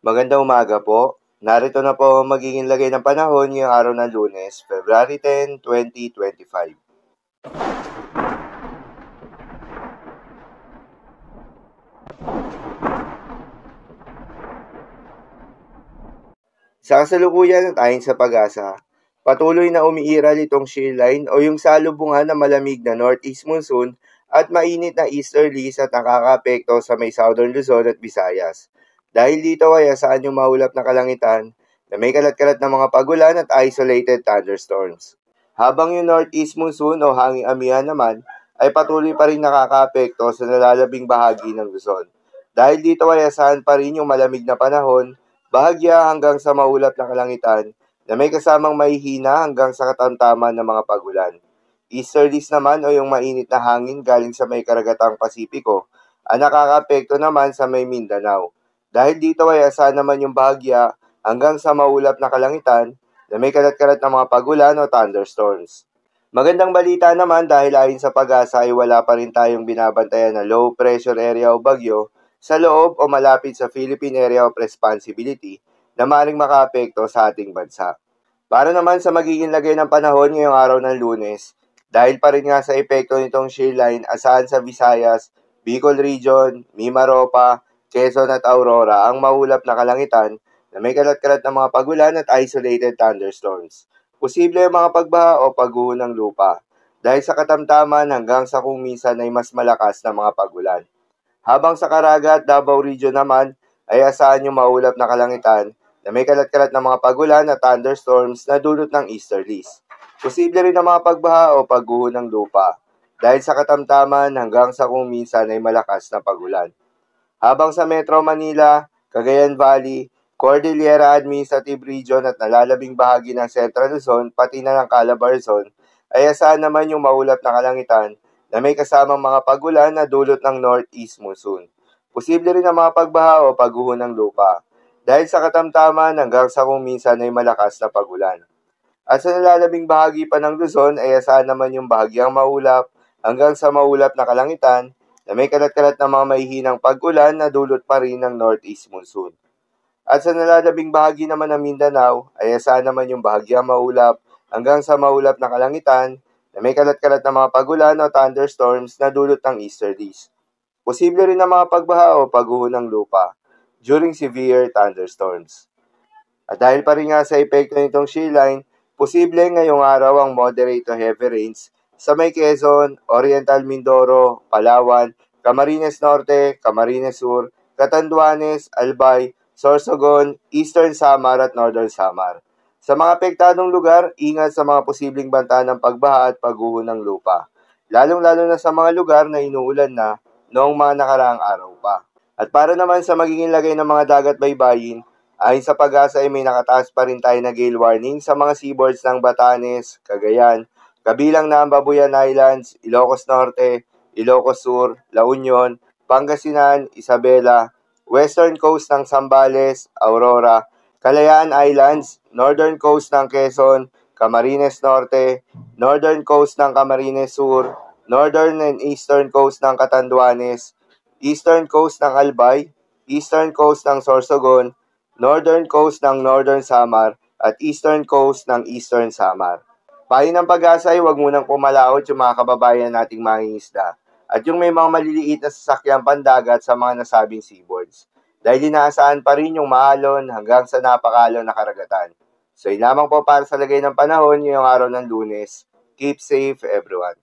Magandang umaga po. Narito na po ang magiging lagay ng panahon ngayong araw ng Lunes, February 10, 2025. Sa kasalukuyan at ayon sa pag-asa, patuloy na umiiral itong shear line o yung salubungan ng malamig na northeast monsoon at mainit na easterlies at nakakaapekto sa may southern Luzon at Visayas. Dahil dito ay asahan yung maulap na kalangitan na may kalat-kalat na mga pagulan at isolated thunderstorms. Habang yung northeast monsoon o hanging amihan naman ay patuloy pa rin nakakaapekto sa nalalabing bahagi ng Luzon. Dahil dito ay asahan pa rin yung malamig na panahon, bahagya hanggang sa maulap na kalangitan na may kasamang mahihina hanggang sa katamtaman ng mga pagulan. Easterlies naman o yung mainit na hangin galing sa may karagatang Pasipiko ang nakakaapekto naman sa may Mindanao. Dahil dito ay asahan naman yung bahagya hanggang sa maulap na kalangitan na may kalat-kalat na mga pagulan o thunderstorms. Magandang balita naman dahil ayon sa pag-asa ay wala pa rin tayong binabantayan na low pressure area o bagyo sa loob o malapit sa Philippine Area of Responsibility na maaaring makaapekto sa ating bansa. Para naman sa magiging lagay ng panahon ngayong araw ng Lunes, dahil pa rin nga sa epekto nitong shear line asahan sa Visayas, Bicol Region, Mimaropa, Quezon at Aurora ang maulap na kalangitan na may kalat-kalat na mga pagulan at isolated thunderstorms. Posible ang mga pagbaha o pagguho ng lupa dahil sa katamtaman hanggang sa kung minsan ay mas malakas na mga pagulan. Habang sa Caraga at Davao Region naman ay asahan yung maulap na kalangitan na may kalat-kalat na mga pagulan at thunderstorms na dulot ng easterlies. Posible rin ang mga pagbaha o pagguho ng lupa dahil sa katamtaman hanggang sa kung minsan ay malakas na pagulan. Habang sa Metro Manila, Cagayan Valley, Cordillera Administrative Region at nalalabing bahagi ng Central Luzon pati na ng Calabarzon ay asahan naman yung maulap na kalangitan na may kasamang mga pagulan na dulot ng northeast monsoon. Posible rin ang mga pagbaha o pagguho ng lupa dahil sa katamtaman hanggang sa kung minsan ay malakas na pagulan. At sa nalalabing bahagi pa ng Luzon ay asahan naman yung bahagyang maulap hanggang sa maulap na kalangitan na may kalat-kalat na mga mahihinang pag-ulan na dulot pa rin ng northeast monsoon. At sa nalalabing bahagi naman ng Mindanao ay asahan naman yung bahagyang maulap hanggang sa maulap na kalangitan na may kalat-kalat na mga pagulan o thunderstorms na dulot ng easterlies. Posible rin ang mga pagbaha o pagguho ng lupa during severe thunderstorms. At dahil pa rin nga sa epekto nitong shear line, posible ngayong araw ang moderate to heavy rains sa may Quezon, Oriental Mindoro, Palawan, Camarines Norte, Camarines Sur, Catanduanes, Albay, Sorsogon, Eastern Samar at Northern Samar. Sa mga apektadong lugar, ingat sa mga posibleng banta ng pagbaha at pagguho ng lupa, lalong-lalo na sa mga lugar na inuulan na noong mga nakaraang araw pa. At para naman sa magiging lagay ng mga dagat baybayin, ayon sa pag-asa ay may nakataas pa rin tayo na gale warning sa mga seaboards ng Batanes, Cagayan, kabilang na ang Babuyan Islands, Ilocos Norte, Ilocos Sur, La Union, Pangasinan, Isabela, western coast ng Zambales, Aurora, Kalayaan Islands, northern coast ng Quezon, Camarines Norte, northern coast ng Camarines Sur, northern and eastern coast ng Catanduanes, eastern coast ng Albay, eastern coast ng Sorsogon, northern coast ng Northern Samar, at eastern coast ng Eastern Samar. Payo ng pag-asa ay huwag munang pumalaot yung mga kababayan nating mangingisda at yung may mga maliliit na sasakyang pandagat sa mga nasabing seaboards. Dahil inaasahan pa rin yung maalon hanggang sa napakalon na karagatan. So yun lamang po para sa lagay ng panahon ngayong araw ng Lunes. Keep safe everyone.